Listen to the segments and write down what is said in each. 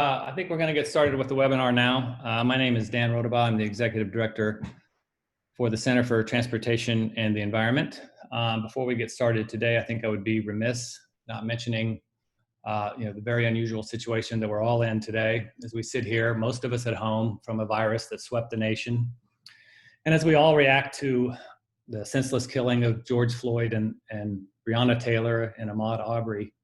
I think we're going to get started with the webinar now. My name is Dan Rodabaugh. I'm the Executive Director for the Center for Transportation and the Environment. Before we get started today, I think I would be remiss not mentioning the very unusual situation that we're all in today as we sit here, most of us at home, from a virus that swept the nation. And as we all react to the senseless killing of George Floyd and Breonna Taylor and Ahmaud Arbery,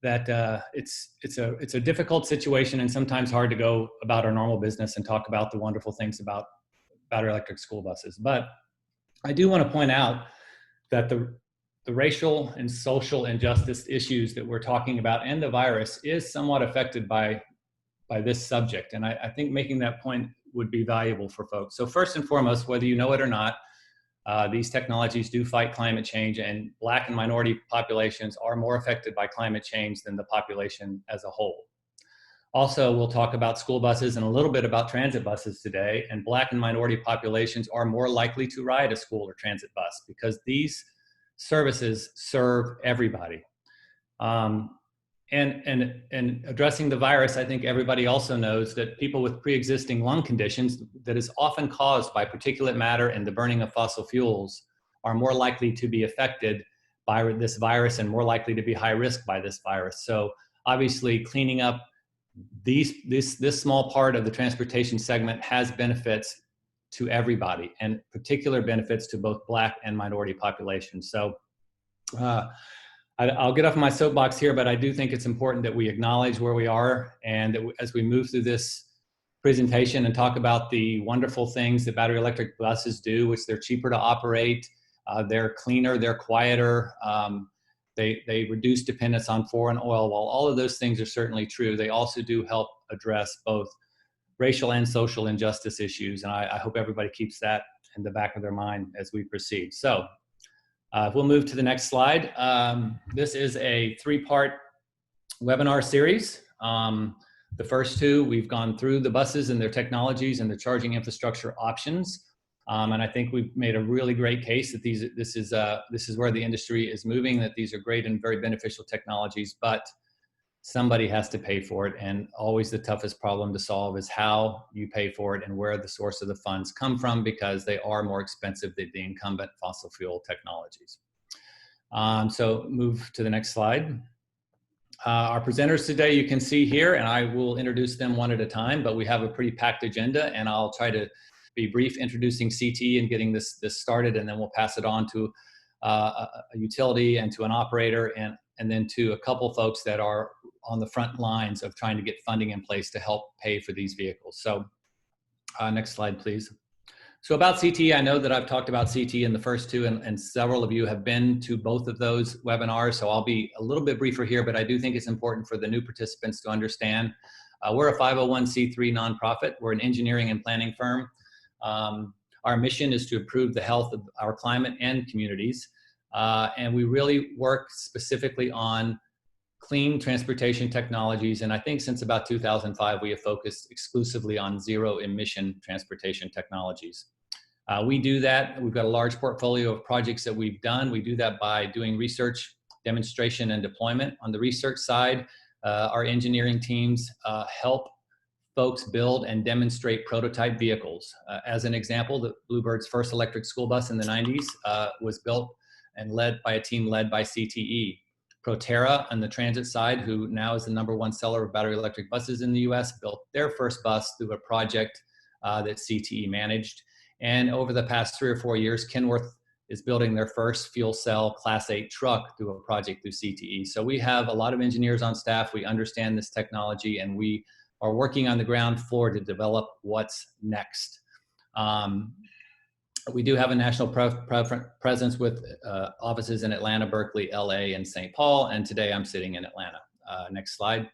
that it's a difficult situation and sometimes hard to go about our normal business and talk about the wonderful things about battery electric school buses. But I do want to point out that the racial and social injustice issues that we're talking about and the virus is somewhat affected by this subject. And I think making that point would be valuable for folks. So first and foremost, whether you know it or not, these technologies do fight climate change, and Black and minority populations are more affected by climate change than the population as a whole. Also, we'll talk about school buses and a little bit about transit buses today, and Black and minority populations are more likely to ride a school or transit bus because these services serve everybody. And addressing the virus, I think everybody also knows that people with pre-existing lung conditions that is often caused by particulate matter and the burning of fossil fuels are more likely to be affected by this virus and more likely to be high risk by this virus. So obviously cleaning up this small part of the transportation segment has benefits to everybody, and particular benefits to both Black and minority populations. So I'll get off my soapbox here, but I do think it's important that we acknowledge where we are, and that as we move through this presentation and talk about the wonderful things that battery electric buses do, which they're cheaper to operate, they're cleaner, they're quieter, they reduce dependence on foreign oil. While all of those things are certainly true, they also do help address both racial and social injustice issues, and I hope everybody keeps that in the back of their mind as we proceed. So we'll move to the next slide. This is a three-part webinar series. The first two, we've gone through the buses and their technologies and the charging infrastructure options. And I think we've made a really great case that this is where the industry is moving, that these are great and very beneficial technologies, but somebody has to pay for it. And always the toughest problem to solve is how you pay for it and where the source of the funds come from, because they are more expensive than the incumbent fossil fuel technologies. So move to the next slide. Our presenters today you can see here, and I will introduce them one at a time, but we have a pretty packed agenda, and I'll try to be brief introducing CTE and getting this started, and then we'll pass it on to a utility and to an operator, and then to a couple folks that are on the front lines of trying to get funding in place to help pay for these vehicles. So next slide, please. So about CTE, I know that I've talked about CTE in the first two, and several of you have been to both of those webinars, so I'll be a little bit briefer here, but I do think it's important for the new participants to understand. We're a 501c3 nonprofit. We're an engineering and planning firm. Our mission is to improve the health of our climate and communities. And we really work specifically on clean transportation technologies. And I think since about 2005, we have focused exclusively on zero emission transportation technologies. We do that. We've got a large portfolio of projects that we've done. We do that by doing research, demonstration, and deployment. On the research side, our engineering teams help folks build and demonstrate prototype vehicles. As an example, the Bluebird's first electric school bus in the 90s was built and led by a team led by CTE. Proterra on the transit side, who now is the #1 seller of battery electric buses in the US, built their first bus through a project that CTE managed. And over the past 3 or 4 years, Kenworth is building their first fuel cell Class 8 truck through a project through CTE. So we have a lot of engineers on staff. We understand this technology, and we are working on the ground floor to develop what's next. We do have a national presence with offices in Atlanta, Berkeley, LA, and St. Paul, and today I'm sitting in Atlanta. Next slide.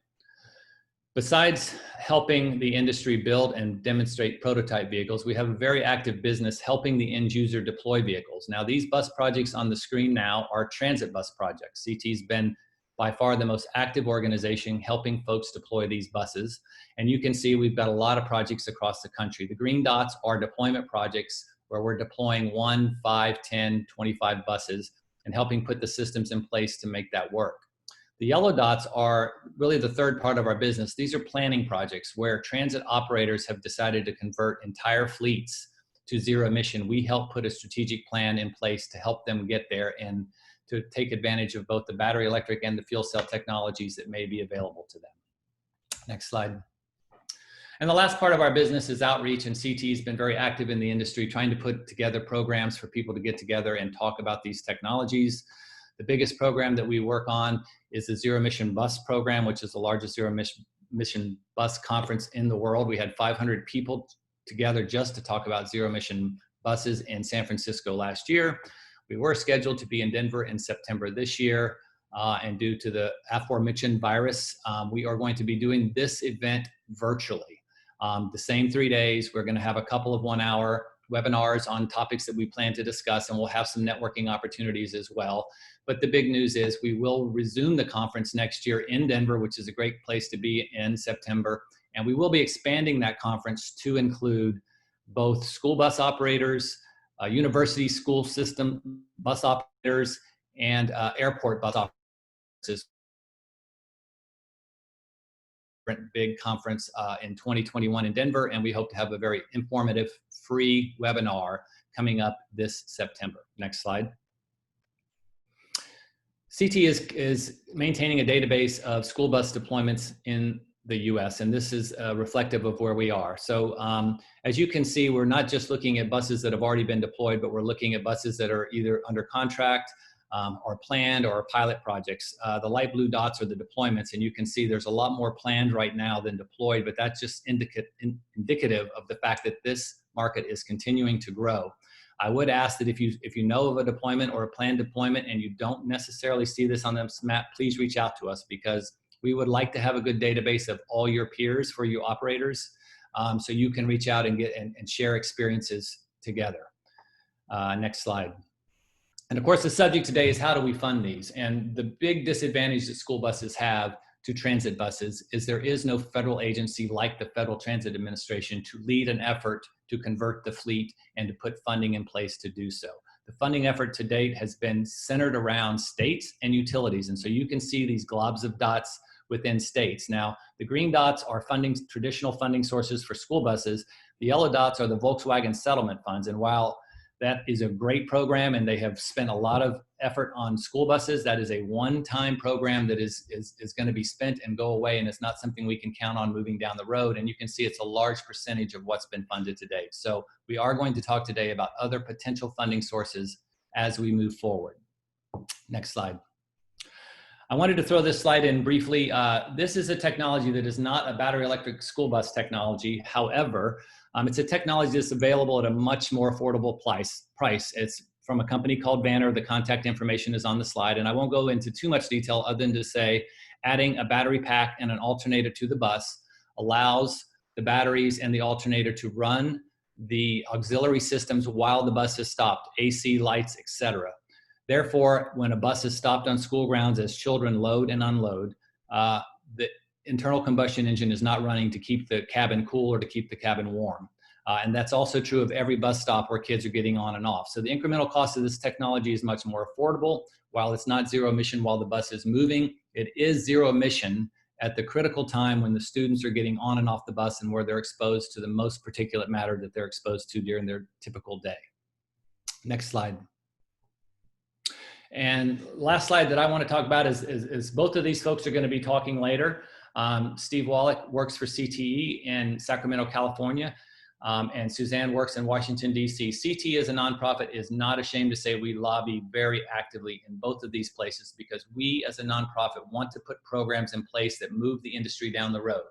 Besides helping the industry build and demonstrate prototype vehicles, we have a very active business helping the end user deploy vehicles. Now, these bus projects on the screen now are transit bus projects. CT's been by far the most active organization helping folks deploy these buses. And you can see we've got a lot of projects across the country. The green dots are deployment projects where we're deploying 1, 5, 10, 25 buses and helping put the systems in place to make that work. The yellow dots are really the third part of our business. These are planning projects where transit operators have decided to convert entire fleets to zero emission. We help put a strategic plan in place to help them get there and to take advantage of both the battery electric and the fuel cell technologies that may be available to them. Next slide. And the last part of our business is outreach, and CTE has been very active in the industry trying to put together programs for people to get together and talk about these technologies. The biggest program that we work on is the Zero Emission Bus Program, which is the largest zero emission bus conference in the world. We had 500 people together just to talk about zero emission buses in San Francisco last year. We were scheduled to be in Denver in September this year, and due to the aforementioned virus, we are going to be doing this event virtually. The same 3 days, we're going to have a couple of 1-hour webinars on topics that we plan to discuss, and we'll have some networking opportunities as well. But the big news is we will resume the conference next year in Denver, which is a great place to be in September. And we will be expanding that conference to include both school bus operators, university school system bus operators, and airport bus operators. Big conference in 2021 in Denver, and we hope to have a very informative free webinar coming up this September. Next slide. CTE is maintaining a database of school bus deployments in the US, and this is reflective of where we are. So as you can see, we're not just looking at buses that have already been deployed, but we're looking at buses that are either under contract or planned or pilot projects. The light blue dots are the deployments, and you can see there's a lot more planned right now than deployed, but that's just indicative of the fact that this market is continuing to grow. I would ask that if you know of a deployment or a planned deployment and you don't necessarily see this on this map, please reach out to us, because we would like to have a good database of all your peers for you operators, so you can reach out and get and share experiences together. Next slide. And of course, the subject today is how do we fund these? And the big disadvantage that school buses have to transit buses is there is no federal agency like the Federal Transit Administration to lead an effort to convert the fleet and to put funding in place to do so. The funding effort to date has been centered around states and utilities. And so you can see these globs of dots within states. Now, the green dots are traditional funding sources for school buses. The yellow dots are the Volkswagen settlement funds. And while that is a great program and they have spent a lot of effort on school buses, that is a one-time program that is going to be spent and go away, and it's not something we can count on moving down the road. And you can see it's a large percentage of what's been funded to date. So we are going to talk today about other potential funding sources as we move forward. Next slide. I wanted to throw this slide in briefly. This is a technology that is not a battery electric school bus technology. However, it's a technology that's available at a much more affordable price. It's from a company called Vanner. The contact information is on the slide, and I won't go into too much detail other than to say adding a battery pack and an alternator to the bus allows the batteries and the alternator to run the auxiliary systems while the bus is stopped, AC, lights, etc. Therefore, when a bus is stopped on school grounds as children load and unload, the internal combustion engine is not running to keep the cabin cool or to keep the cabin warm. And that's also true of every bus stop where kids are getting on and off. So the incremental cost of this technology is much more affordable. While it's not zero emission while the bus is moving, it is zero emission at the critical time when the students are getting on and off the bus and where they're exposed to the most particulate matter that they're exposed to during their typical day. Next slide. And last slide that I want to talk about is both of these folks are going to be talking later. Steve Wallach works for CTE in Sacramento, California, and Suzanne works in Washington, D.C. CTE as a nonprofit is not ashamed to say we lobby very actively in both of these places because we as a nonprofit want to put programs in place that move the industry down the road.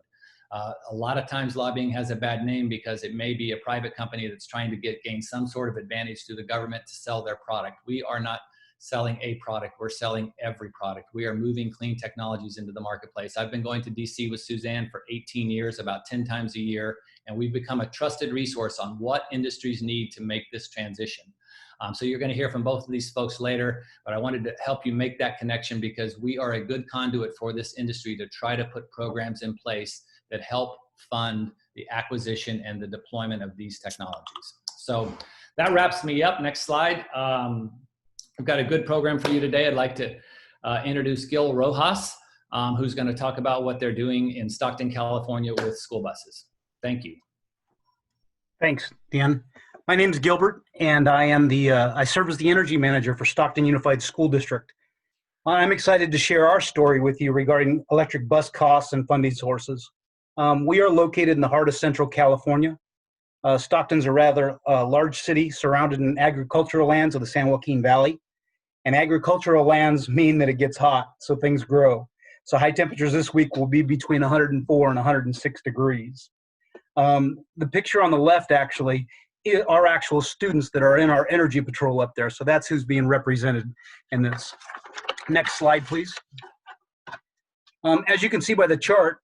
A lot of times lobbying has a bad name because it may be a private company that's trying to gain some sort of advantage through the government to sell their product. We are not selling a product, we're selling every product. We are moving clean technologies into the marketplace. I've been going to DC with Suzanne for 18 years, about 10 times a year, and we've become a trusted resource on what industries need to make this transition. So you're going to hear from both of these folks later, but I wanted to help you make that connection because we are a good conduit for this industry to try to put programs in place that help fund the acquisition and the deployment of these technologies. So that wraps me up. Next slide. I've got a good program for you today. I'd like to introduce Gil Rojas, who's going to talk about what they're doing in Stockton, California with school buses. Thank you. Thanks, Dan. My name is Gilbert, and I serve as the energy manager for Stockton Unified School District. I'm excited to share our story with you regarding electric bus costs and funding sources. We are located in the heart of Central California. Stockton's a rather large city surrounded in agricultural lands of the San Joaquin Valley. And agricultural lands mean that it gets hot, so things grow. So high temperatures this week will be between 104 and 106 degrees. The picture on the left actually are actual students that are in our energy patrol up there. So that's who's being represented in this. Next slide, please. As you can see by the chart,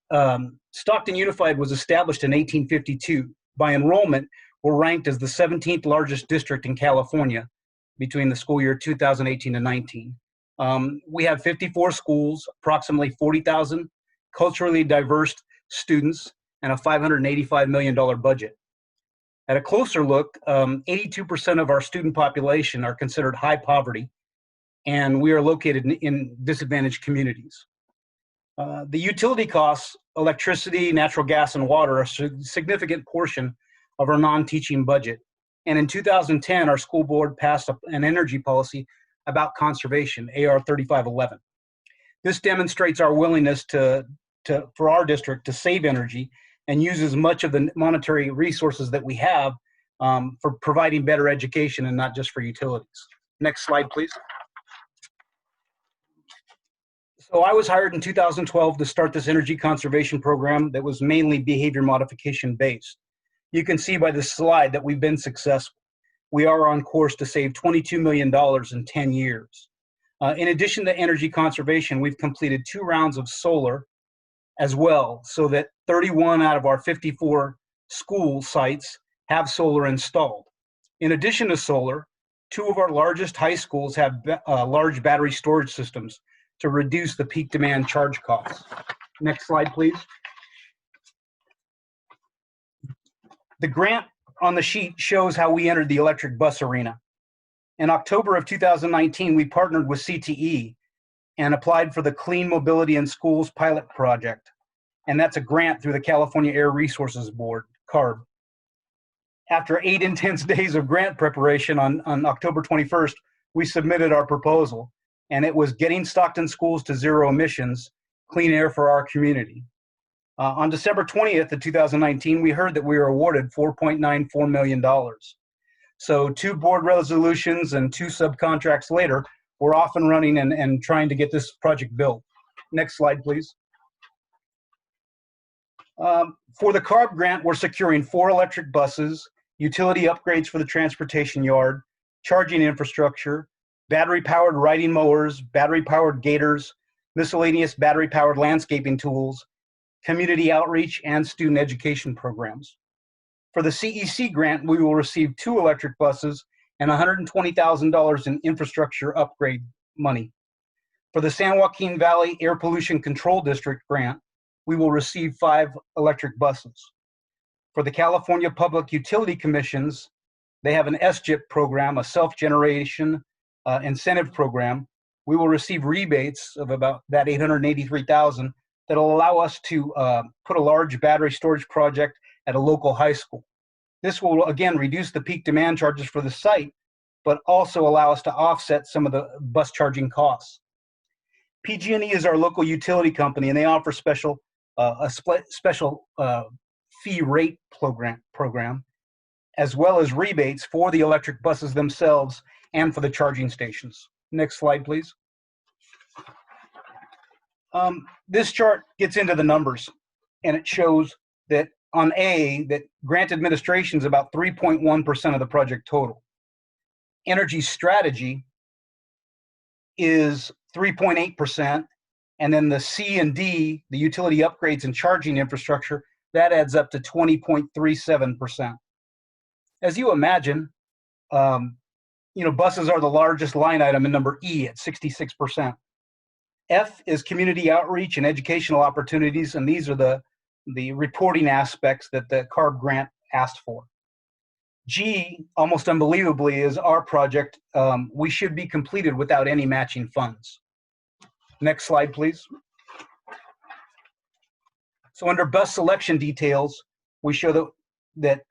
Stockton Unified was established in 1852. By enrollment, we're ranked as the 17th largest district in California between the school year 2018 and 19. We have 54 schools, approximately 40,000 culturally diverse students, and a $585 million budget. At a closer look, 82% of our student population are considered high poverty, and we are located in disadvantaged communities. The utility costs, electricity, natural gas, and water, are a significant portion of our non-teaching budget. And in 2010, our school board passed an energy policy about conservation, AR 3511. This demonstrates our willingness for our district to save energy and use as much of the monetary resources that we have for providing better education and not just for utilities. Next slide, please. So I was hired in 2012 to start this energy conservation program that was mainly behavior modification based. You can see by this slide that we've been successful. We are on course to save $22 million in 10 years. In addition to energy conservation, we've completed 2 rounds of solar as well, so that 31 out of our 54 school sites have solar installed. In addition to solar, 2 of our largest high schools have large battery storage systems to reduce the peak demand charge costs. Next slide, please. The grant on the sheet shows how we entered the electric bus arena. In October of 2019, we partnered with CTE and applied for the Clean Mobility in Schools pilot project. And that's a grant through the California Air Resources Board, CARB. After 8 intense days of grant preparation on October 21st, we submitted our proposal, and it was getting Stockton schools to zero emissions, clean air for our community. On December 20th of 2019, we heard that we were awarded $4.94 million. So 2 board resolutions and 2 subcontracts later, we're off and running and trying to get this project built. Next slide, please. For the CARB grant, we're securing 4 electric buses, utility upgrades for the transportation yard, charging infrastructure, battery-powered riding mowers, battery-powered gators, miscellaneous battery-powered landscaping tools, community outreach, and student education programs. For the CEC grant, we will receive 2 electric buses and $120,000 in infrastructure upgrade money. For the San Joaquin Valley Air Pollution Control District grant, we will receive 5 electric buses. For the California Public Utility Commissions, they have an SGIP program, a self-generation incentive program. We will receive rebates of about that $883,000 that will allow us to put a large battery storage project at a local high school. This will, again, reduce the peak demand charges for the site, but also allow us to offset some of the bus charging costs. PG&E is our local utility company, and they offer a special fee rate program, as well as rebates for the electric buses themselves and for the charging stations. Next slide, please. This chart gets into the numbers, and it shows that on A, that grant administration is about 3.1% of the project total. Energy strategy is 3.8%, and then the C and D, the utility upgrades and charging infrastructure, that adds up to 20.37%. As you imagine, buses are the largest line item in number E at 66%. F is community outreach and educational opportunities, and these are the reporting aspects that the CARB grant asked for. G, almost unbelievably, is our project. We should be completed without any matching funds. Next slide, please. So under bus selection details, we show that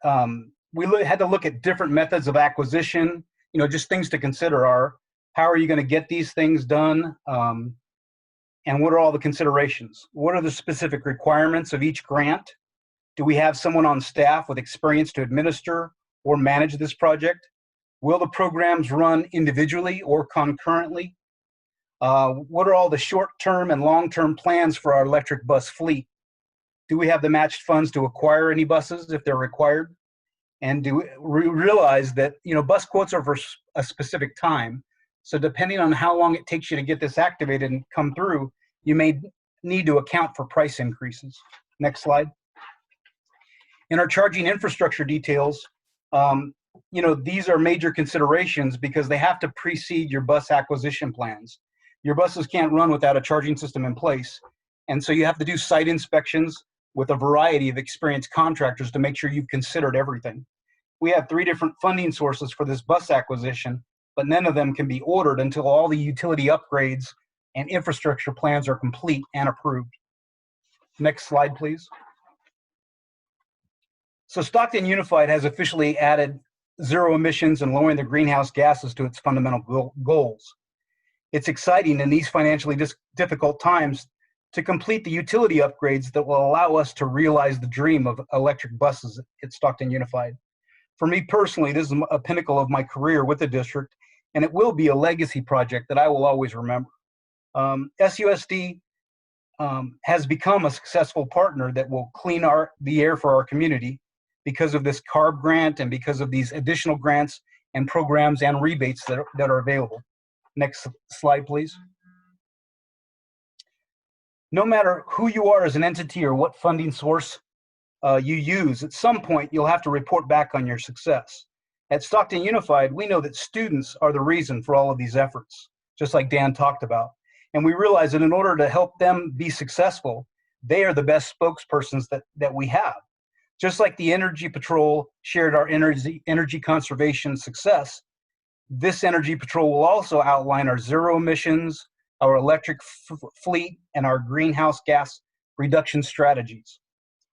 we had to look at different methods of acquisition. You know, just things to consider are, how are you going to get these things done? And what are all the considerations? What are the specific requirements of each grant? Do we have someone on staff with experience to administer or manage this project? Will the programs run individually or concurrently? What are all the short-term and long-term plans for our electric bus fleet? Do we have the matched funds to acquire any buses if they're required? And do we realize that, you know, bus quotes are for a specific time. So depending on how long it takes you to get this activated and come through, you may need to account for price increases. Next slide. In our charging infrastructure details, you know, these are major considerations because they have to precede your bus acquisition plans. Your buses can't run without a charging system in place. And so you have to do site inspections with a variety of experienced contractors to make sure you've considered everything. We have 3 different funding sources for this bus acquisition, but none of them can be ordered until all the utility upgrades and infrastructure plans are complete and approved. Next slide, please. So Stockton Unified has officially added zero emissions and lowering the greenhouse gases to its fundamental goals. It's exciting in these financially difficult times to complete the utility upgrades that will allow us to realize the dream of electric buses at Stockton Unified. For me personally, this is a pinnacle of my career with the district, and it will be a legacy project that I will always remember. SUSD has become a successful partner that will clean the air for our community because of this CARB grant and because of these additional grants and programs and rebates that are available. Next slide, please. No matter who you are as an entity or what funding source you use, at some point you'll have to report back on your success. At Stockton Unified, we know that students are the reason for all of these efforts, just like Dan talked about. And we realize that in order to help them be successful, they are the best spokespersons that we have. Just like the Energy Patrol shared our energy conservation success, this Energy Patrol will also outline our zero emissions, our electric fleet, and our greenhouse gas reduction strategies.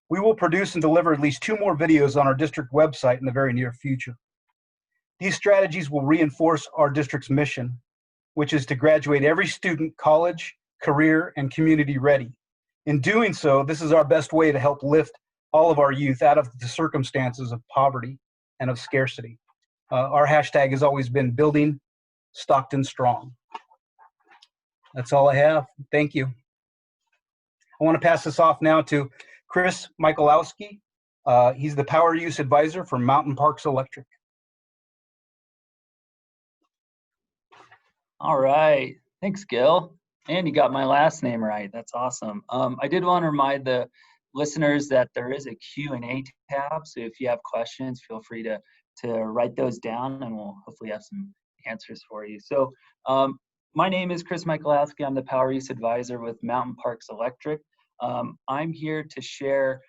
We will produce and deliver at least 2 more videos on our district website in the very near future. These strategies will reinforce our district's mission, which is to graduate every student college, career, and community ready. In doing so, this is our best way to help lift all of our youth out of the circumstances of poverty and of scarcity. Our hashtag has always been Building Stockton Strong. That's all I have. Thank you. I want to pass this off now to Chris Michalowski. He's the Power Use Advisor for Mountain Parks Electric. All right. Thanks, Gil. And you got my last name right. That's awesome. I did want to remind the listeners that there is a Q&A tab. So if you have questions, feel free to write those down and we'll hopefully have some answers for you. So my name is Chris Michalowski. I'm the Power Use Advisor with Mountain Parks Electric. I'm here to share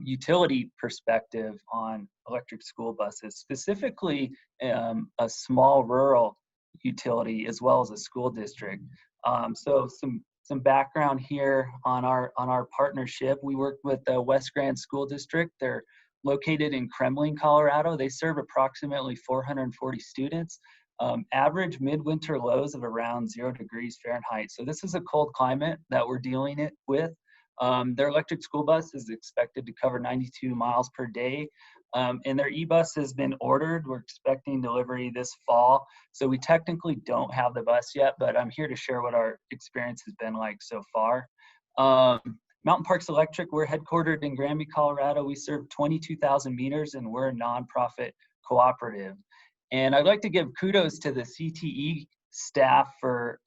utility perspective on electric school buses, specifically a small rural utility as well as a school district. So some background here on our partnership. We work with the West Grand School District. They're located in Kremling, Colorado. They serve approximately 440 students. Average midwinter lows of around 0 degrees Fahrenheit. So this is a cold climate that we're dealing with. Their electric school bus is expected to cover 92 miles per day. And their e-bus has been ordered. We're expecting delivery this fall. So we technically don't have the bus yet, but I'm here to share what our experience has been like so far. Mountain Parks Electric, we're headquartered in Granby, Colorado. We serve 22,000 meters and we're a nonprofit cooperative. And I'd like to give kudos to the CTE staff for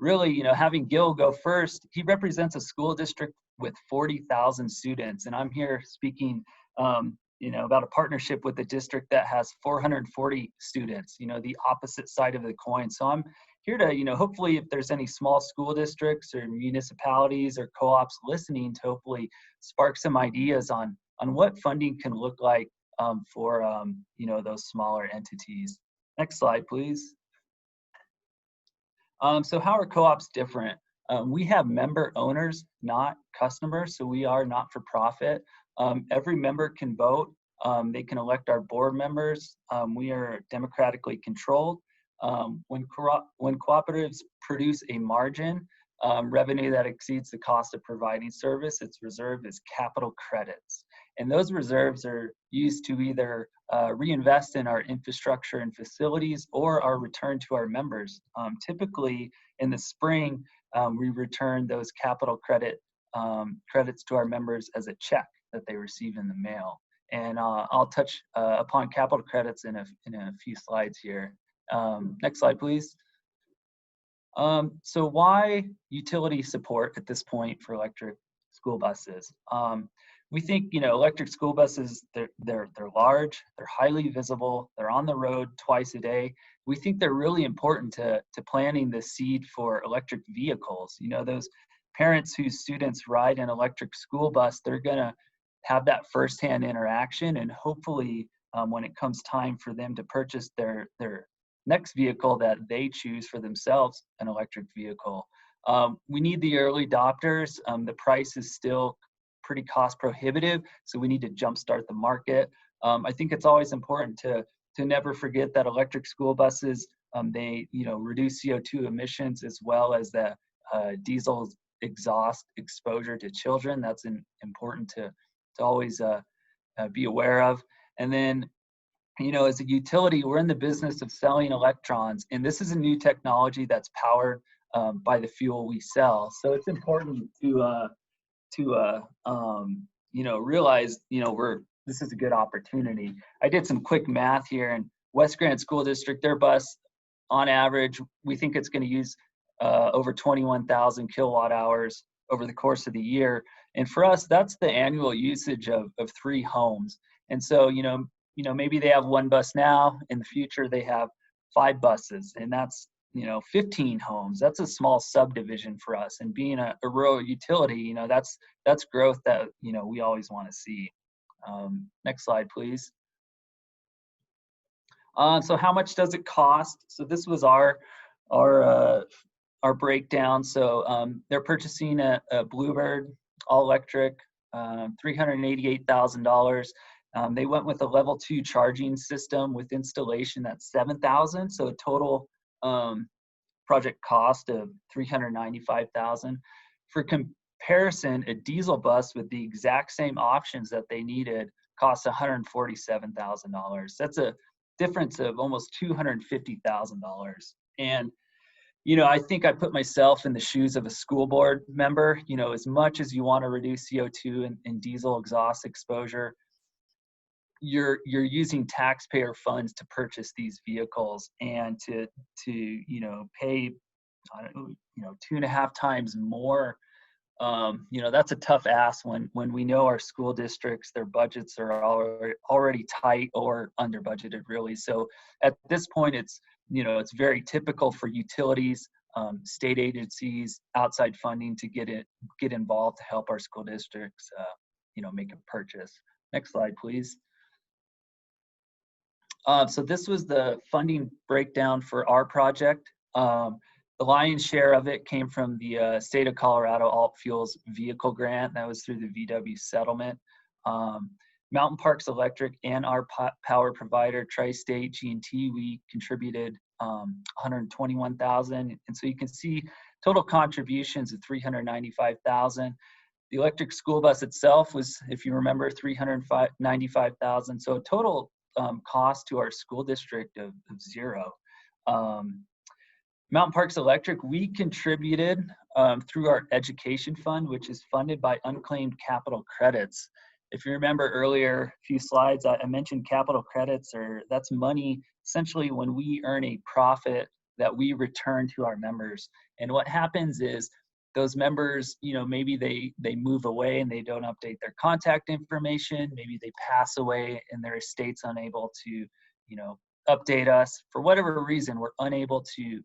really, having Gil go first. He represents a school district with 40,000 students. And I'm here speaking about a partnership with a district that has 440 students, the opposite side of the coin. So I'm here to, hopefully if there's any small school districts or municipalities or co-ops listening, to hopefully spark some ideas on what funding can look like for, those smaller entities. Next slide, please. So how are co-ops different We have member owners, not customers, so we are not for profit. Every member can vote. They can elect our board members. We are democratically controlled. When cooperatives produce a margin, revenue that exceeds the cost of providing service, it's reserved as capital credits. And those reserves are used to either reinvest in our infrastructure and facilities or are returned to our members. Typically in the spring, we return those capital credits to our members as a check that they receive in the mail. And I'll touch upon capital credits in a few slides here. Next slide, please. So why utility support at this point for electric school buses? We think, you know, electric school buses, they're large, they're highly visible, they're on the road twice a day. We think they're really important to planting the seed for electric vehicles. You know, those parents whose students ride an electric school bus, they're gonna have that firsthand interaction, and hopefully when it comes time for them to purchase their next vehicle that they choose for themselves, an electric vehicle. We need the early adopters. The price is still pretty cost prohibitive, so we need to jumpstart the market. I think it's always important to never forget that electric school buses, they reduce CO2 emissions as well as the diesel exhaust exposure to children. That's important to always be aware of. And then, you know, as a utility, we're in the business of selling electrons, and this is a new technology that's powered by the fuel we sell. So it's important to realize, this is a good opportunity. I did some quick math here, and West Grand School District, their bus, on average, we think it's going to use over 21,000 kilowatt hours over the course of the year. And for us, that's the annual usage of 3 homes. And so, maybe they have 1 bus now. In the future, they have 5 buses, and that's 15 homes. That's a small subdivision for us. And being a rural utility, that's growth that we always want to see. Next slide, please. So how much does it cost? So this was our breakdown. So they're purchasing a Bluebird all electric, $388,000. They went with a level 2 charging system with installation at $7,000. So a total project cost of $395,000. For comparison, a diesel bus with the exact same options that they needed costs $147,000. That's a difference of almost $250,000. And I think I put myself in the shoes of a school board member. As much as you want to reduce CO2 and diesel exhaust exposure, you're using taxpayer funds to purchase these vehicles, and to pay 2.5 times more. That's a tough ask when we know our school districts, their budgets are already tight or under budgeted, really. So at this point, it's very typical for utilities, state agencies, outside funding to get involved to help our school districts make a purchase. Next slide, please. So this was the funding breakdown for our project. The lion's share of it came from the state of Colorado Alt Fuels Vehicle Grant. That was through the VW settlement. Mountain Parks Electric and our power provider, Tri-State G&T, we contributed $121,000. And so you can see total contributions of $395,000. The electric school bus itself was, if you remember, $395,000. So a total cost to our school district of $0. Mountain Parks Electric, we contributed through our education fund, which is funded by unclaimed capital credits. If you remember earlier, a few slides, I mentioned capital credits, that's money essentially when we earn a profit that we return to our members. And what happens is those members, maybe they move away and they don't update their contact information. Maybe they pass away and their estate's unable to, update us. For whatever reason, we're unable to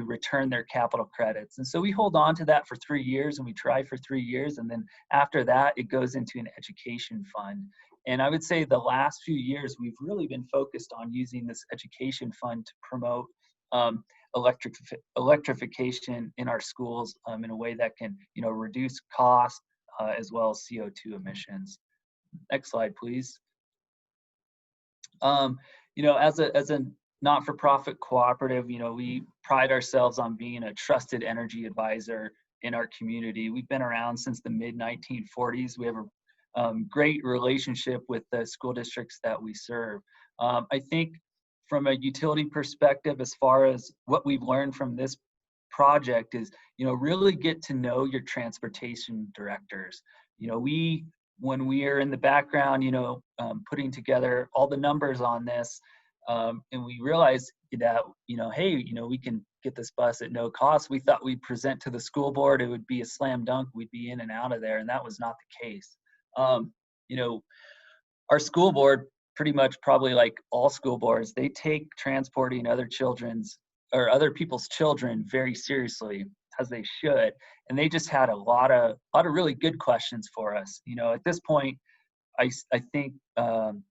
return their capital credits. And so we hold on to that for 3 years, and we try for 3 years. And then after that, it goes into an education fund. And I would say the last few years, we've really been focused on using this education fund to promote electrification in our schools in a way that can, reduce cost as well as CO2 emissions. Next slide, please. As a not-for-profit cooperative, we pride ourselves on being a trusted energy advisor in our community. We've been around since the mid-1940s. We have a great relationship with the school districts that we serve. I think from a utility perspective, as far as what we've learned from this project is, really get to know your transportation directors. When we are in the background, putting together all the numbers on this, and we realized that, hey, we can get this bus at no cost. We thought we'd present to the school board, it would be a slam dunk, we'd be in and out of there, and that was not the case. Our school board, pretty much probably like all school boards, they take transporting other people's children very seriously, as they should. And they just had a lot of really good questions for us. At this point, I think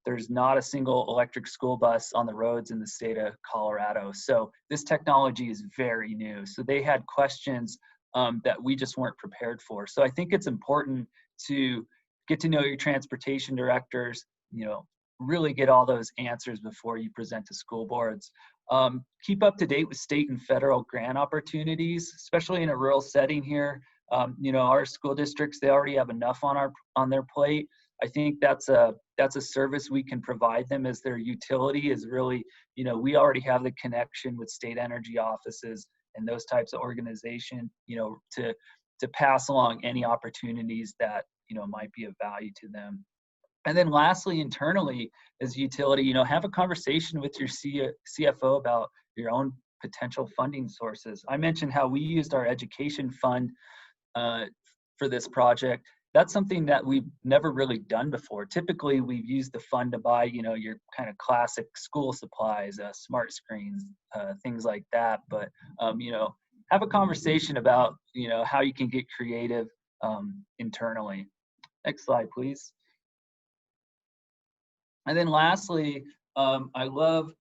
there's not a single electric school bus on the roads in the state of Colorado. So this technology is very new. So they had questions that we just weren't prepared for. So I think it's important to get to know your transportation directors, really get all those answers before you present to school boards. Keep up to date with state and federal grant opportunities, especially in a rural setting here. Our school districts, they already have enough on their plate. I think that's a service we can provide them as their utility is really, we already have the connection with state energy offices and those types of organizations, to pass along any opportunities that, might be of value to them. And then lastly, internally as utility, have a conversation with your CFO about your own potential funding sources. I mentioned how we used our education fund for this project. That's something that we've never really done before. Typically, we've used the fund to buy, your kind of classic school supplies, smart screens, things like that. But, have a conversation about, how you can get creative internally. Next slide, please. And then lastly, I love,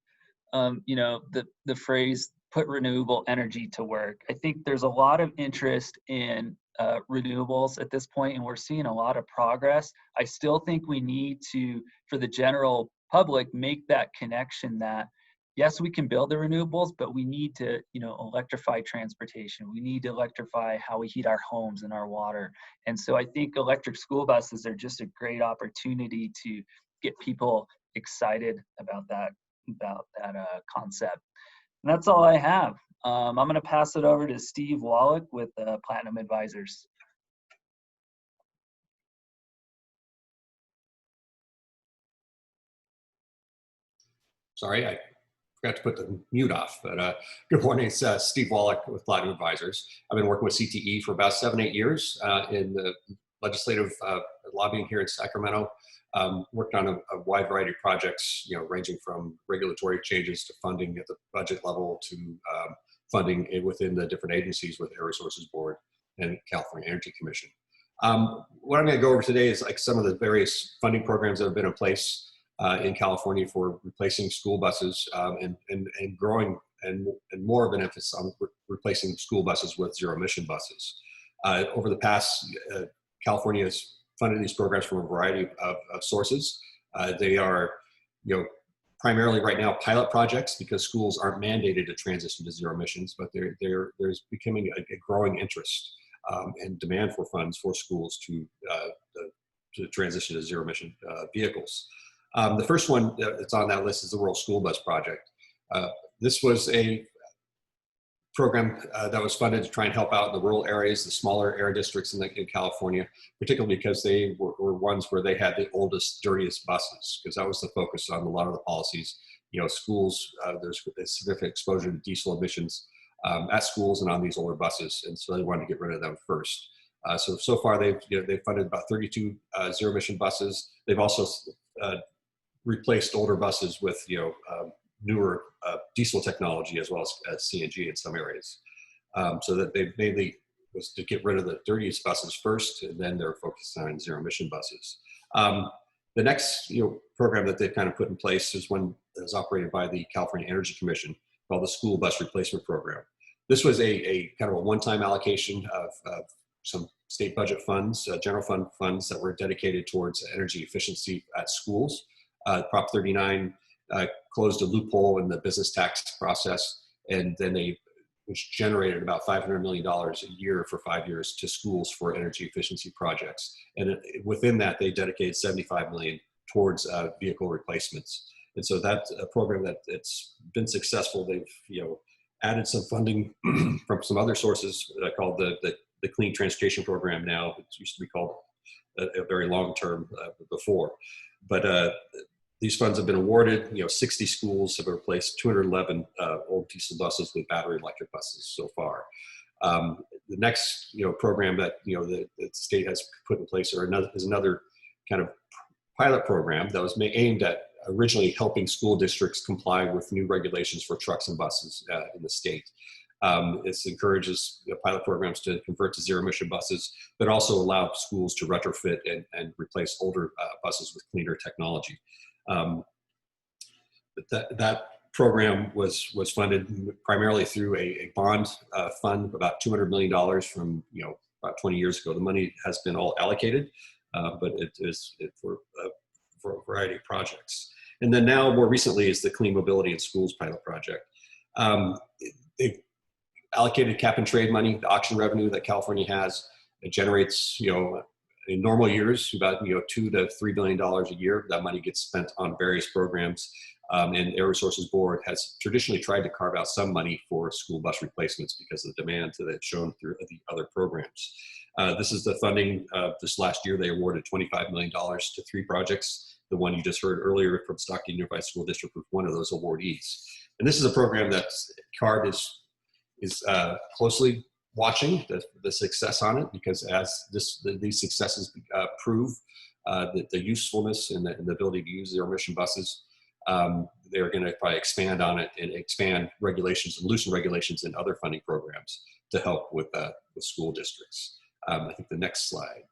the phrase, put renewable energy to work. I think there's a lot of interest in renewables at this point, and we're seeing a lot of progress. I still think we need to, for the general public, make that connection that, yes, we can build the renewables, but we need to, electrify transportation. We need to electrify how we heat our homes and our water. And so I think electric school buses are just a great opportunity to get people excited about that concept. And that's all I have. I'm going to pass it over to Steve Wallach with Platinum Advisors. Sorry, I forgot to put the mute off, but good morning. It's Steve Wallach with Platinum Advisors. I've been working with CTE for about 7-8 years in the legislative lobbying here in Sacramento. Worked on a wide variety of projects, ranging from regulatory changes to funding at the budget level to funding within the different agencies with Air Resources Board and California Energy Commission. What I'm going to go over today is like some of the various funding programs that have been in place in California for replacing school buses and growing and more of an emphasis on replacing school buses with zero emission buses. Over the past, California has funded these programs from a variety of sources. They are, primarily right now pilot projects because schools aren't mandated to transition to zero emissions, but there's becoming a growing interest and demand for funds for schools to transition to zero emission vehicles. The first one that's on that list is the Rural School Bus Project. This was a program that was funded to try and help out in the rural areas, the smaller air districts in California, particularly because they were ones where they had the oldest, dirtiest buses, because that was the focus on a lot of the policies. Schools, there's a significant exposure to diesel emissions at schools and on these older buses, and so they wanted to get rid of them first. So far they've funded about 32 zero emission buses. They've also replaced older buses with newer diesel technology as well as CNG in some areas. So that they mainly was to get rid of the dirtiest buses first, and then they're focused on zero emission buses. The next program that they've kind of put in place is one that is operated by the California Energy Commission. called the School Bus Replacement Program. This was a kind of a one-time allocation of some state budget funds, general fund funds that were dedicated towards energy efficiency at schools. Prop 39 closed a loophole in the business tax process, and then which generated about $500 million a year for 5 years to schools for energy efficiency projects. And within that, they dedicated $75 million towards vehicle replacements. And so that's a program it's been successful. They've added some funding from some other sources called the Clean Transportation Program now. It used to be called a very long term before. But these funds have been awarded. 60 schools have replaced 211 old diesel buses with battery electric buses so far. The next program that the state has put in place is another kind of pilot program that was aimed at originally helping school districts comply with new regulations for trucks and buses in the state. This encourages pilot programs to convert to zero emission buses, but also allow schools to retrofit and replace older buses with cleaner technology. But that program was funded primarily through a bond fund, about $200 million from about 20 years ago. The money has been all allocated, but it is for a variety of projects. And then now, more recently, is the Clean Mobility in Schools pilot project. They've allocated cap and trade money, the auction revenue that California has. It generates, in normal years, about $2 to $3 billion a year. That money gets spent on various programs. And Air Resources Board has traditionally tried to carve out some money for school bus replacements because of the demand that it's shown through the other programs. This is the funding. This last year, they awarded $25 million to 3 projects. The one you just heard earlier from Stockton Unified School District was one of those awardees. And this is a program that CARB is closely watching the success on it, because as these successes prove the usefulness and the ability to use zero emission buses, they're going to probably expand on it and expand regulations and loosen regulations in other funding programs to help with school districts. I think the next slide.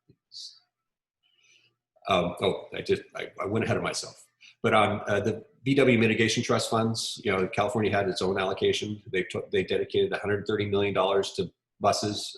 I went ahead of myself. But on the VW Mitigation Trust funds, California had its own allocation. They dedicated $130 million to buses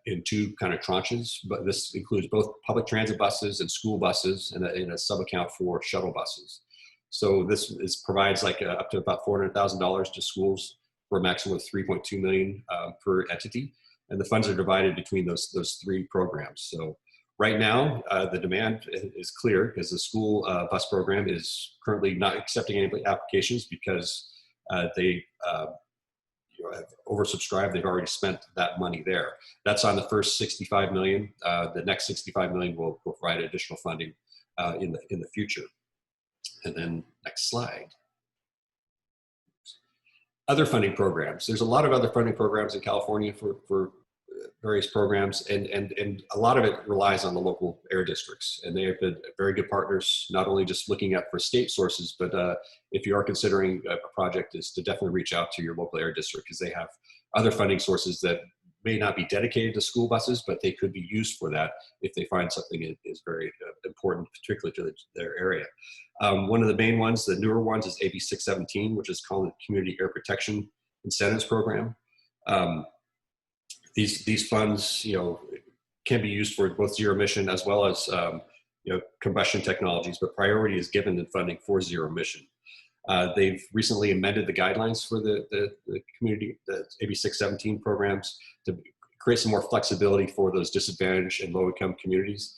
in 2 kind of tranches, but this includes both public transit buses and school buses, and a sub-account for shuttle buses. So this provides up to about $400,000 to schools for a maximum of $3.2 million per entity, and the funds are divided between those 3 programs. So right now, the demand is clear because the school bus program is currently not accepting any applications because they have oversubscribed. They've already spent that money there. That's on the first $65 million. The next $65 million will provide additional funding in the future. And then next slide. Other funding programs. There's a lot of other funding programs in California for various programs, and a lot of it relies on the local air districts, and they have been very good partners, not only just looking at for state sources, but if you are considering a project, is to definitely reach out to your local air district, because they have other funding sources that may not be dedicated to school buses, but they could be used for that if they find something is very important, particularly to their area. One of the main ones, the newer ones, is AB 617, which is called the Community Air Protection Incentives Program. These funds, can be used for both zero emission as well as combustion technologies, but priority is given in funding for zero emission. They've recently amended the guidelines for the community, the AB 617 programs, to create some more flexibility for those disadvantaged and low-income communities.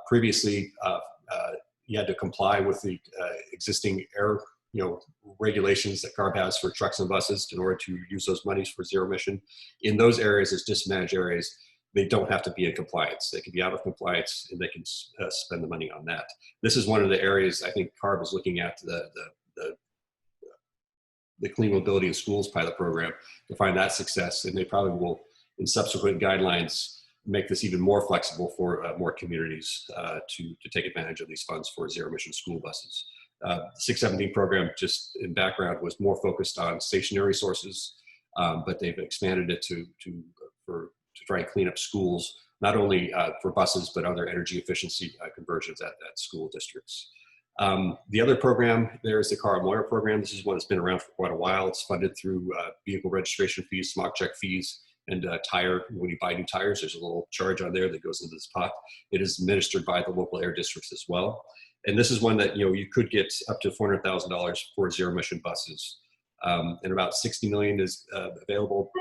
Previously, you had to comply with the existing air regulations that CARB has for trucks and buses in order to use those monies for zero emission. In those areas, as disadvantaged areas, they don't have to be in compliance. They can be out of compliance and they can spend the money on that. This is one of the areas I think CARB is looking at, the Clean Mobility in Schools pilot program, to find that success. And they probably will, in subsequent guidelines, make this even more flexible for more communities to take advantage of these funds for zero emission school buses. The 617 program, just in background, was more focused on stationary sources, but they've expanded it to try and clean up schools, not only for buses, but other energy efficiency conversions at school districts. The other program there is the car and motor program. This is one that's been around for quite a while. It's funded through vehicle registration fees, smog check fees, and tire. When you buy new tires, there's a little charge on there that goes into this pot. It is administered by the local air districts as well. And this is one that, you know, you could get up to $400,000 for zero emission buses. And about 60 million is available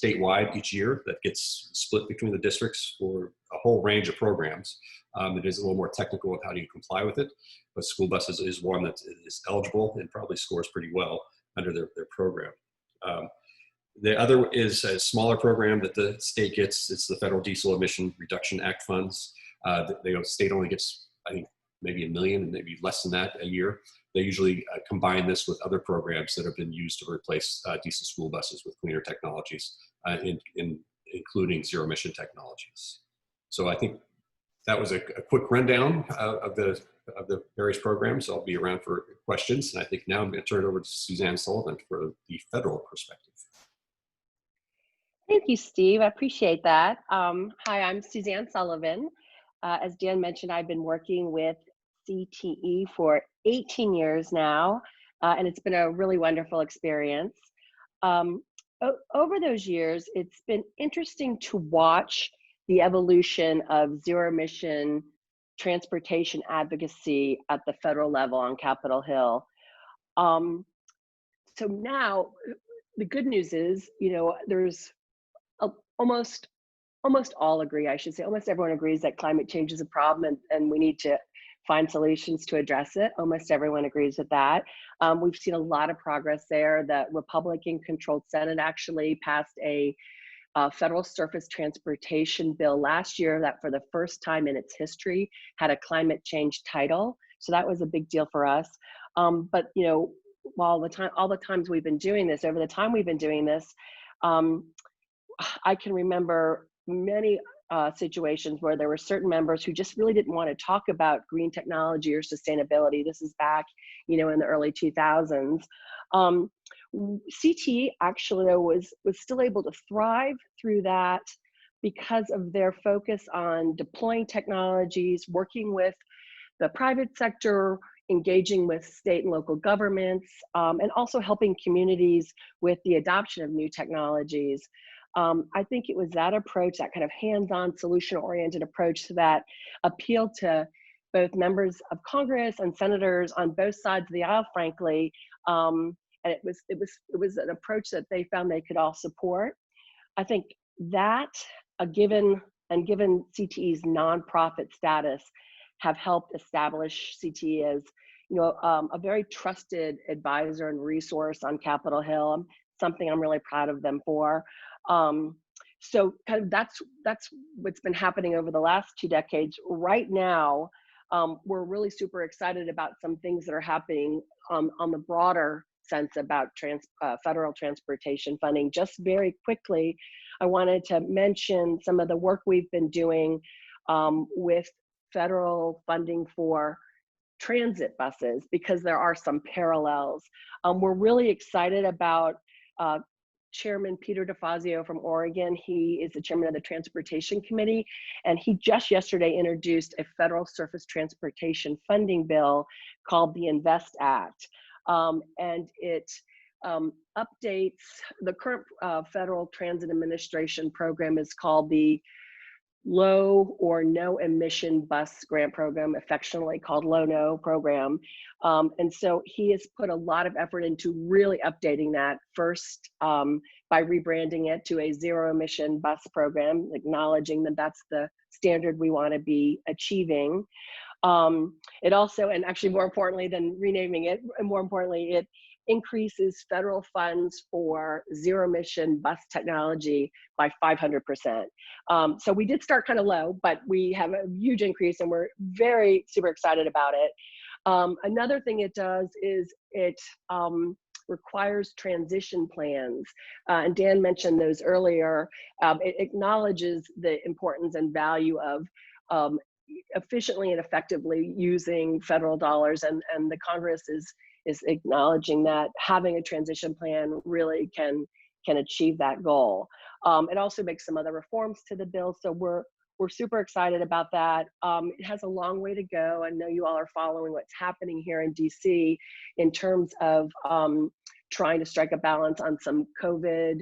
statewide each year that gets split between the districts for a whole range of programs. It is a little more technical with how do you comply with it, but school buses is one that is eligible and probably scores pretty well under their program. The other is a smaller program that the state gets. It's the Federal Diesel Emission Reduction Act funds. The state only gets, I think, maybe $1 million, maybe less than that a year. They usually combine this with other programs that have been used to replace diesel school buses with cleaner technologies, including zero emission technologies. So I think that was a quick rundown of the various programs. I'll be around for questions. And I think now I'm going to turn it over to Suzanne Sullivan for the federal perspective. Thank you, Steve. I appreciate that. Hi, I'm Suzanne Sullivan. As Dan mentioned, I've been working with CTE for 18 years now, and it's been a really wonderful experience. Over those years, it's been interesting to watch the evolution of zero emission transportation advocacy at the federal level on Capitol Hill. So now, the good news is, you know, there's almost all agree, I should say, almost everyone agrees that climate change is a problem and we need to find solutions to address it. Almost everyone agrees with that. We've seen a lot of progress there. The Republican-controlled Senate actually passed a federal surface transportation bill last year that for the first time in its history had a climate change title. So that was a big deal for us. But, you know, all the times we've been doing this, over the time we've been doing this, I can remember many situations where there were certain members who just really didn't want to talk about green technology or sustainability. This is back, you know, in the early 2000s. CTE actually was still able to thrive through that because of their focus on deploying technologies, working with the private sector, engaging with state and local governments, and also helping communities with the adoption of new technologies. I think it was that approach, that kind of hands-on, solution-oriented approach that appealed to both members of Congress and senators on both sides of the aisle, frankly. And it was an approach that they found they could all support. I think that, given CTE's nonprofit status, have helped establish CTE as, you know, a very trusted advisor and resource on Capitol Hill. Something I'm really proud of them for. So kind of that's what's been happening over the last 2 decades. Right now, we're really super excited about some things that are happening on the broader sense about federal transportation funding. Just very quickly, I wanted to mention some of the work we've been doing with federal funding for transit buses, because there are some parallels. We're really excited about Chairman Peter DeFazio from Oregon. He is the chairman of the Transportation Committee, and he just yesterday introduced a federal surface transportation funding bill called the Invest Act. And it updates the current Federal Transit Administration program is called the Low or No Emission Bus Grant Program, affectionately called Low-No program. And so he has put a lot of effort into really updating that, first by rebranding it to a zero emission bus program, acknowledging that that's the standard we want to be achieving. It also, and actually more importantly than renaming it, more importantly, it increases federal funds for zero emission bus technology by 500%. So we did start kind of low, but we have a huge increase and we're very super excited about it. Another thing it does is it requires transition plans. And Dan mentioned those earlier. It acknowledges the importance and value of efficiently and effectively using federal dollars, and the Congress is acknowledging that having a transition plan really can achieve that goal. It also makes some other reforms to the bill, so we're we're super excited about that. It has a long way to go. I know you all are following what's happening here in DC in terms of trying to strike a balance on some COVID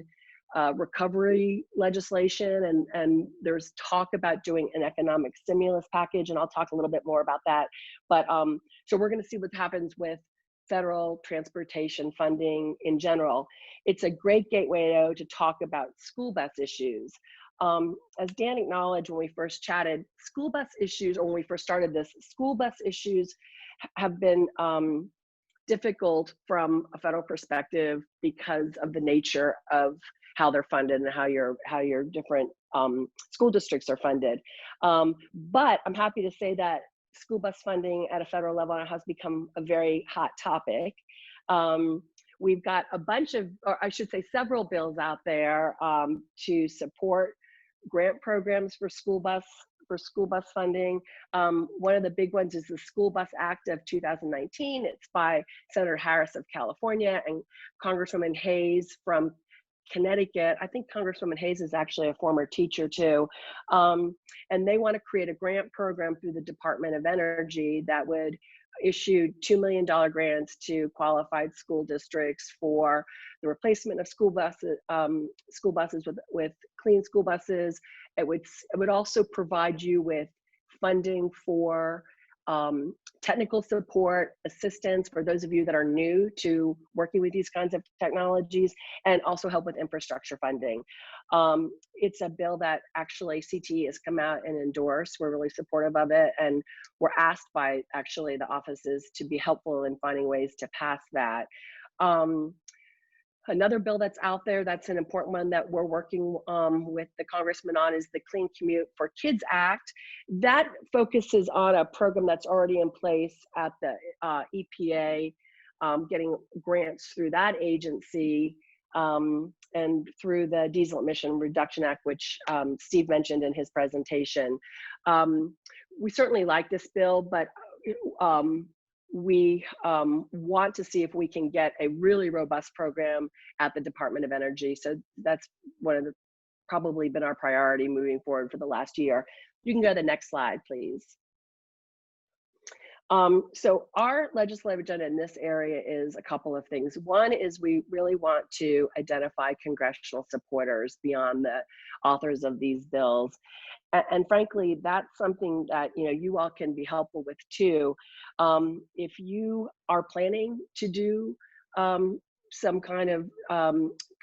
recovery legislation, and there's talk about doing an economic stimulus package, and I'll talk a little bit more about that. But so we're going to see what happens with federal transportation funding in general. It's a great gateway though to talk about school bus issues. As Dan acknowledged when we first chatted, school bus issues, or when we first started this, school bus issues have been difficult from a federal perspective because of the nature of how they're funded and how your different school districts are funded. But I'm happy to say that school bus funding at a federal level has become a very hot topic. We've got a bunch of, or I should say several bills out there to support grant programs for school bus funding. One of the big ones is the School Bus Act of 2019. It's by Senator Harris of California and Congresswoman Hayes from Connecticut. I think Congresswoman Hayes is actually a former teacher too. And they want to create a grant program through the Department of Energy that would issue $2 million grants to qualified school districts for the replacement of school buses with clean school buses. It would also provide you with funding for technical support, assistance for those of you that are new to working with these kinds of technologies, and also help with infrastructure funding. It's a bill that actually CTE has come out and endorsed. We're really supportive of it, and we're asked by actually the offices to be helpful in finding ways to pass that. Another bill that's out there that's an important one that we're working with the congressman on is the Clean Commute for Kids Act. That focuses on a program that's already in place at the EPA, getting grants through that agency and through the Diesel Emission Reduction Act, which Steve mentioned in his presentation. We certainly like this bill, but we want to see if we can get a really robust program at the Department of Energy. So that's one of the probably been our priority moving forward for the last year. You can go to the next slide, please. So our legislative agenda in this area is a couple of things. One is we really want to identify congressional supporters beyond the authors of these bills. And frankly, that's something that you all can be helpful with too. If you are planning to do some kind of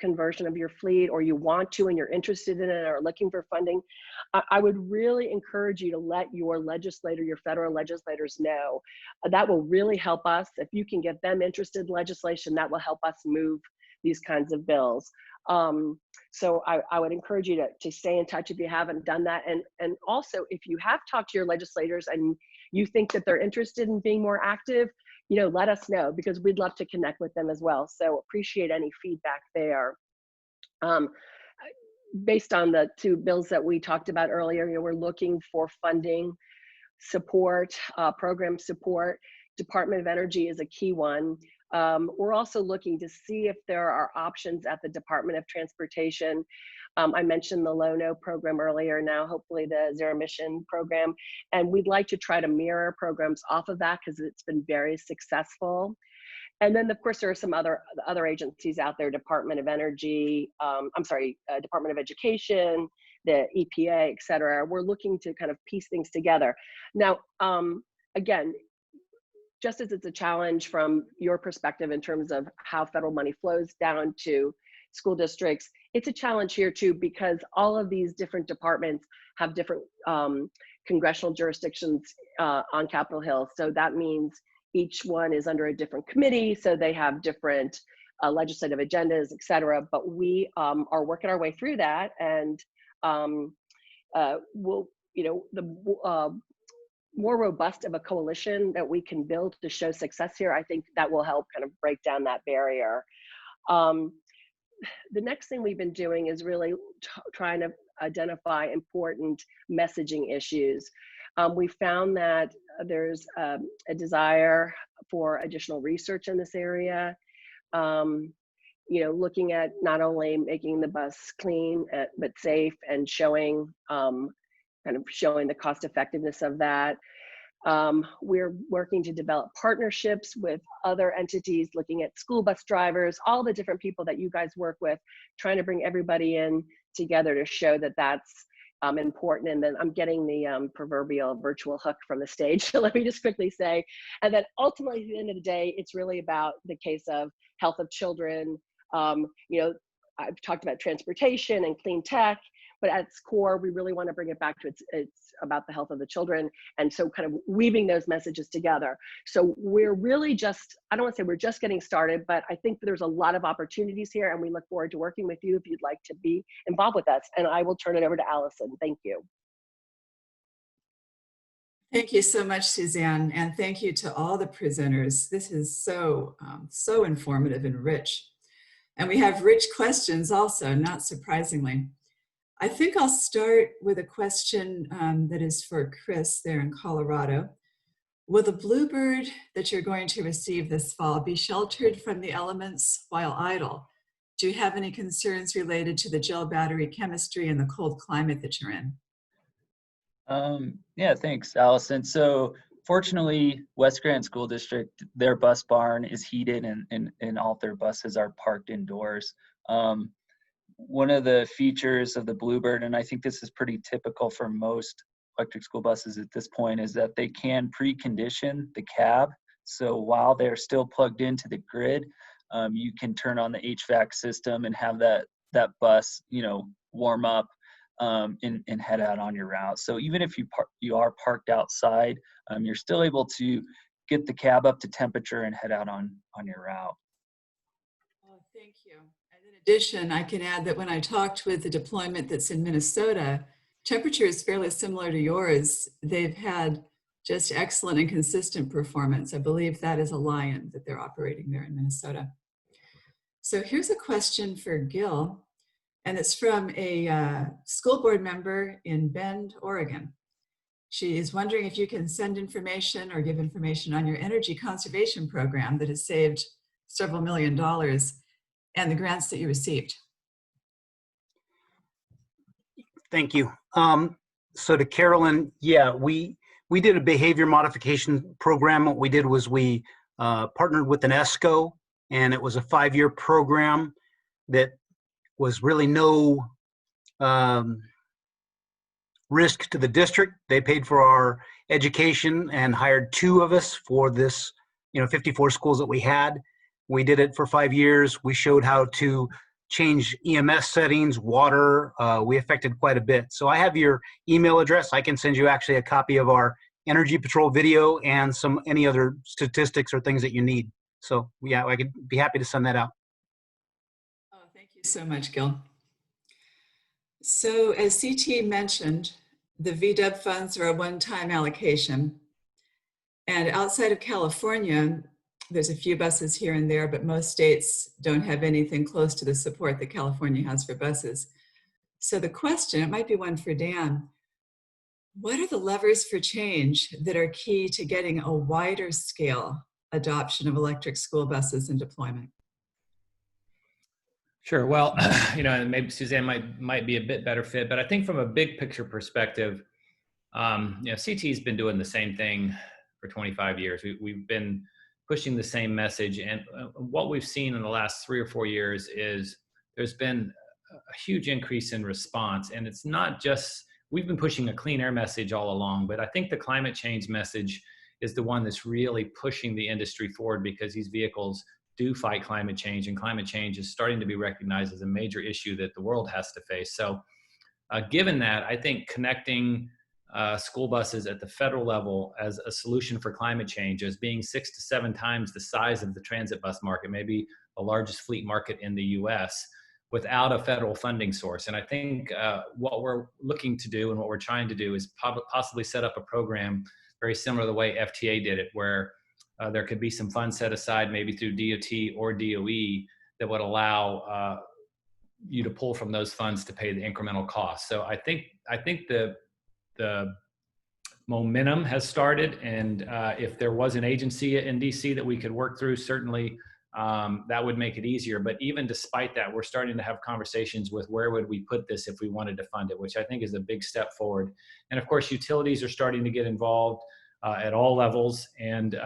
conversion of your fleet, or you want to and you're interested in it or looking for funding, I would really encourage you to let your legislator, your federal legislators know. That will really help us. If you can get them interested in legislation, that will help us move these kinds of bills. So I would encourage you to stay in touch if you haven't done that. And also, if you have talked to your legislators and you think that they're interested in being more active, let us know, because we'd love to connect with them as well. So appreciate any feedback there. Based on the two bills that we talked about earlier, we're looking for funding support, program support. Department of Energy is a key one. We're also looking to see if there are options at the Department of Transportation. I mentioned the Low-No program earlier, now hopefully the Zero Emission program. And we'd like to try to mirror programs off of that because it's been very successful. And then of course there are some other agencies out there, Department of Energy, Department of Education, the EPA, et cetera. We're looking to kind of piece things together. Now, again, just as it's a challenge from your perspective in terms of how federal money flows down to school districts, it's a challenge here too, because all of these different departments have different congressional jurisdictions on Capitol Hill. So that means each one is under a different committee, so they have different legislative agendas, et cetera. But we are working our way through that, and we'll, the more robust of a coalition that we can build to show success here, I think that will help kind of break down that barrier. The next thing we've been doing is really trying to identify important messaging issues. We found that there's a desire for additional research in this area. Looking at not only making the bus clean, but safe, and showing kind of showing the cost effectiveness of that. We're working to develop partnerships with other entities, looking at school bus drivers, all the different people that you guys work with, trying to bring everybody in together to show that that's important. And then I'm getting the proverbial virtual hook from the stage. So let me just quickly say, and then ultimately at the end of the day, it's really about the case of health of children. You know, I've talked about transportation and clean tech, but at its core, we really want to bring it back to it's about the health of the children. And so kind of weaving those messages together. So we're really just, I don't want to say we're just getting started, but I think there's a lot of opportunities here, and we look forward to working with you if you'd like to be involved with us. And I will turn it over to Allison. Thank you. Thank you so much, Suzanne, and thank you to all the presenters. This is so, so informative and rich. And we have rich questions also, not surprisingly. I think I'll start with a question that is for Chris there in Colorado. Will the Bluebird that you're going to receive this fall be sheltered from the elements while idle? Do you have any concerns related to the gel battery chemistry and the cold climate that you're in? Yeah, thanks, Allison. So fortunately, West Grant School District, their bus barn is heated and all their buses are parked indoors. One of the features of the Bluebird, and I think this is pretty typical for most electric school buses at this point, is that they can precondition the cab. So while they're still plugged into the grid, you can turn on the HVAC system and have that bus, you know, warm up and head out on your route. So even if you are parked outside, you're still able to get the cab up to temperature and head out on your route. Oh, thank you. And in addition, I can add that when I talked with the deployment that's in Minnesota, temperature is fairly similar to yours. They've had just excellent and consistent performance. I believe that is a Lion that they're operating there in Minnesota. So here's a question for Gil, and it's from a school board member in Bend, Oregon. She is wondering if you can send information or give information on your energy conservation program that has saved several $1 million and the grants that you received. Thank you. So to Carolyn, yeah, we did a behavior modification program. What we did was we partnered with an ESCO, and it was a 5-year program that was really no risk to the district. They paid for our education and hired 2 of us for this, 54 schools that we had. We did it for 5 years. We showed how to change EMS settings, water. We affected quite a bit. So I have your email address. I can send you actually a copy of our Energy Patrol video and any other statistics or things that you need. So yeah, I could be happy to send that out. Oh, thank you so much, Gil. So as CTE mentioned, the VW funds are a one-time allocation. And outside of California, there's a few buses here and there, but most states don't have anything close to the support that California has for buses. So the question, it might be one for Dan, what are the levers for change that are key to getting a wider scale adoption of electric school buses and deployment? Sure. Well, and maybe Suzanne might be a bit better fit, but I think from a big picture perspective, CTE has been doing the same thing for 25 years. We've been pushing the same message, and what we've seen in the last 3 or 4 years is there's been a huge increase in response, and it's not just we've been pushing a clean air message all along, but I think the climate change message is the one that's really pushing the industry forward, because these vehicles do fight climate change, and climate change is starting to be recognized as a major issue that the world has to face. So given that, I think connecting school buses at the federal level as a solution for climate change, as being 6 to 7 times the size of the transit bus market, maybe the largest fleet market in the US, without a federal funding source. And I think what we're looking to do and what we're trying to do is possibly set up a program very similar to the way FTA did it, where there could be some funds set aside maybe through DOT or DOE that would allow you to pull from those funds to pay the incremental costs. So I think the momentum has started, and if there was an agency in DC that we could work through, certainly that would make it easier. But even despite that, we're starting to have conversations with where would we put this if we wanted to fund it, which I think is a big step forward. And of course, utilities are starting to get involved at all levels, and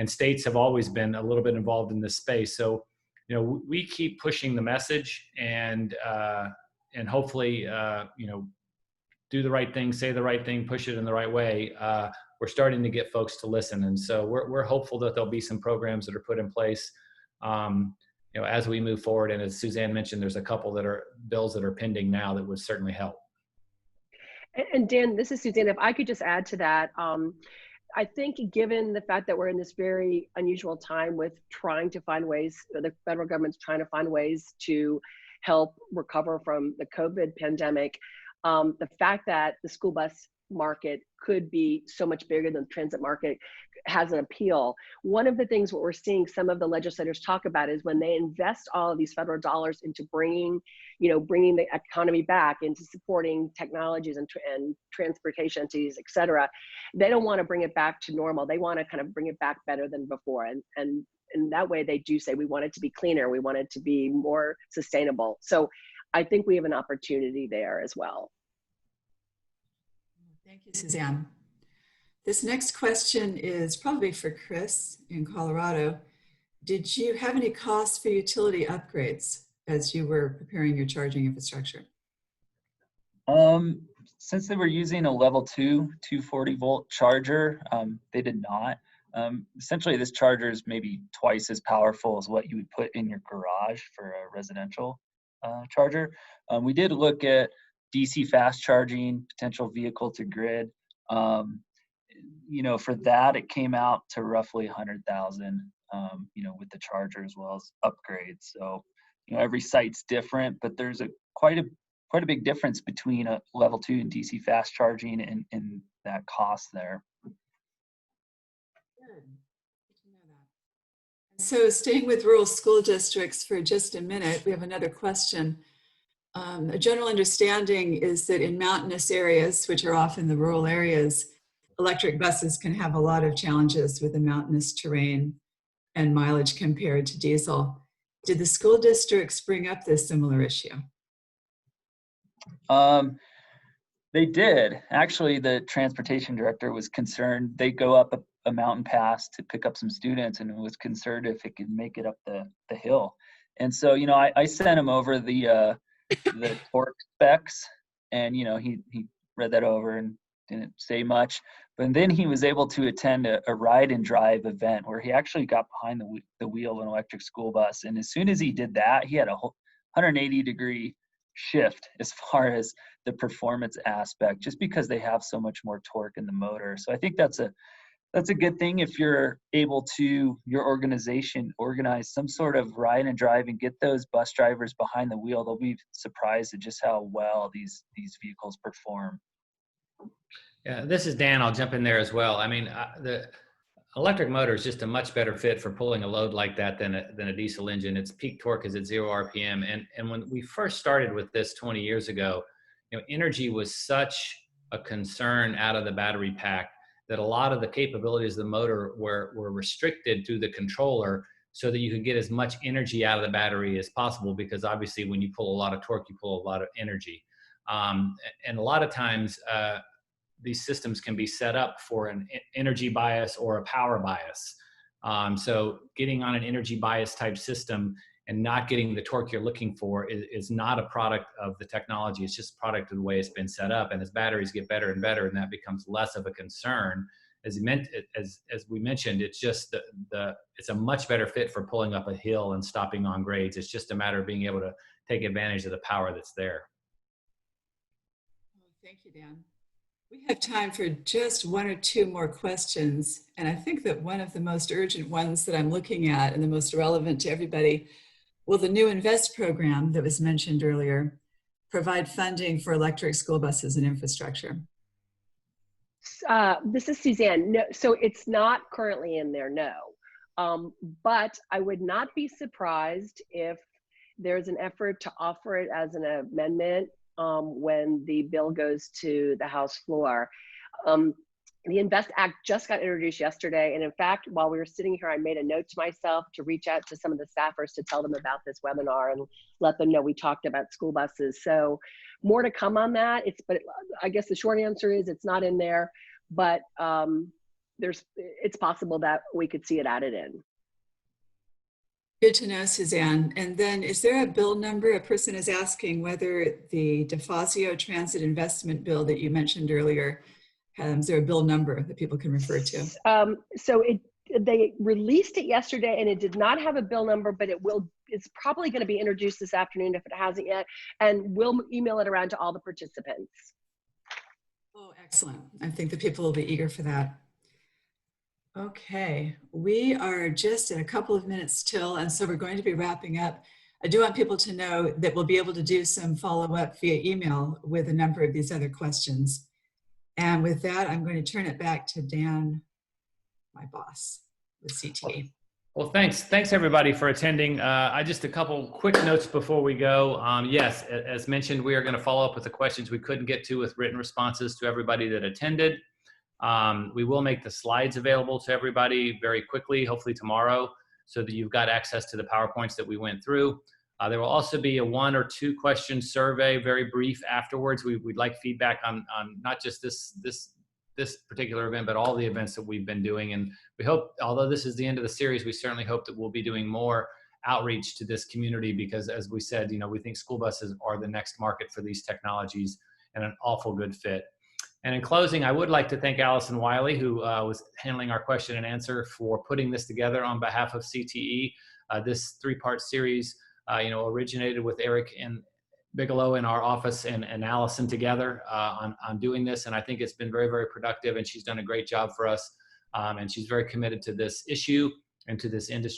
states have always been a little bit involved in this space. So, you know, we keep pushing the message, and hopefully, you know, do the right thing, say the right thing, push it in the right way. We're starting to get folks to listen, and so we're hopeful that there'll be some programs that are put in place, you know, as we move forward. And as Suzanne mentioned, there's a couple that are bills that are pending now that would certainly help. And Dan, this is Suzanne. If I could just add to that, I think given the fact that we're in this very unusual time with trying to find ways, the federal government's trying to find ways to help recover from the COVID pandemic, the fact that the school bus market could be so much bigger than the transit market has an appeal. One of the things what we're seeing some of the legislators talk about is when they invest all of these federal dollars into bringing the economy back, into supporting technologies and transportation entities, et cetera, they don't want to bring it back to normal. They want to kind of bring it back better than before. And in that way, they do say, we want it to be cleaner. We want it to be more sustainable. So I think we have an opportunity there as well. Thank you, Suzanne. This next question is probably for Chris in Colorado. Did you have any costs for utility upgrades as you were preparing your charging infrastructure? Since they were using a level 2 240 volt charger, they did not. Essentially, this charger is maybe twice as powerful as what you would put in your garage for a residential charger. We did look at DC fast charging, potential vehicle to grid. You know, for that, it came out to roughly 100,000, you know, with the charger as well as upgrades. So, you know, every site's different, but there's quite a big difference between a level 2 and DC fast charging and that cost there. Good. Good to know that. So staying with rural school districts for just a minute, we have another question. A general understanding is that in mountainous areas, which are often the rural areas, electric buses can have a lot of challenges with the mountainous terrain and mileage compared to diesel. Did the school districts bring up this similar issue? They did. Actually, the transportation director was concerned. They go up a mountain pass to pick up some students and was concerned if it could make it up the hill. And so, you know, I sent him over the torque specs, and, you know, he read that over and didn't say much. But then he was able to attend a ride and drive event where he actually got behind the wheel of an electric school bus. And as soon as he did that, he had a 180-degree shift as far as the performance aspect, just because they have so much more torque in the motor. So I think that's a good thing if you're able to, your organization, organize some sort of ride and drive and get those bus drivers behind the wheel. They'll be surprised at just how well these vehicles perform. Yeah, this is Dan. I'll jump in there as well. I mean, the electric motor is just a much better fit for pulling a load like that than a diesel engine. Its peak torque is at 0 RPM. And when we first started with this 20 years ago, you know, energy was such a concern out of the battery pack that a lot of the capabilities of the motor were restricted through the controller so that you could get as much energy out of the battery as possible, because obviously when you pull a lot of torque, you pull a lot of energy. And a lot of times, these systems can be set up for an energy bias or a power bias. So getting on an energy bias type system and not getting the torque you're looking for is not a product of the technology. It's just a product of the way it's been set up. And as batteries get better and better, and that becomes less of a concern, as we mentioned, it's just it's a much better fit for pulling up a hill and stopping on grades. It's just a matter of being able to take advantage of the power that's there. Thank you, Dan. We have time for just one or two more questions. And I think that one of the most urgent ones that I'm looking at and the most relevant to everybody, will the new INVEST program that was mentioned earlier provide funding for electric school buses and infrastructure? This is Suzanne. No, so it's not currently in there, no. But I would not be surprised if there's an effort to offer it as an amendment when the bill goes to the House floor. The Invest Act just got introduced yesterday. And in fact, while we were sitting here, I made a note to myself to reach out to some of the staffers to tell them about this webinar and let them know we talked about school buses. So more to come on that. But I guess the short answer is it's not in there, but it's possible that we could see it added in. Good to know, Suzanne. And then is there a bill number? A person is asking whether the DeFazio Transit Investment Bill that you mentioned earlier, is there a bill number that people can refer to? So they released it yesterday and it did not have a bill number, but it's probably going to be introduced this afternoon if it hasn't yet. And we'll email it around to all the participants. Oh, excellent. I think the people will be eager for that. Okay, we are just at a couple of minutes till, and so we're going to be wrapping up. I do want people to know that we'll be able to do some follow-up via email with a number of these other questions. And with that, I'm going to turn it back to Dan, my boss with CTE. Well, thanks everybody for attending. Just a couple quick notes before we go. Yes, as mentioned, we are going to follow up with the questions we couldn't get to with written responses to everybody that attended. We will make the slides available to everybody very quickly, hopefully tomorrow, so that you've got access to the PowerPoints that we went through. There will also be a 1 or 2 question survey, very brief afterwards. We'd like feedback on not just this particular event, but all the events that we've been doing. And we hope, although this is the end of the series, we certainly hope that we'll be doing more outreach to this community, because as we said, we think school buses are the next market for these technologies and an awful good fit. And in closing, I would like to thank Allison Wylie, who was handling our question and answer, for putting this together on behalf of CTE. This 3-part series, originated with Eric and Bigelow in our office and Allison together on doing this. And I think it's been very, very productive, and she's done a great job for us. And she's very committed to this issue and to this industry.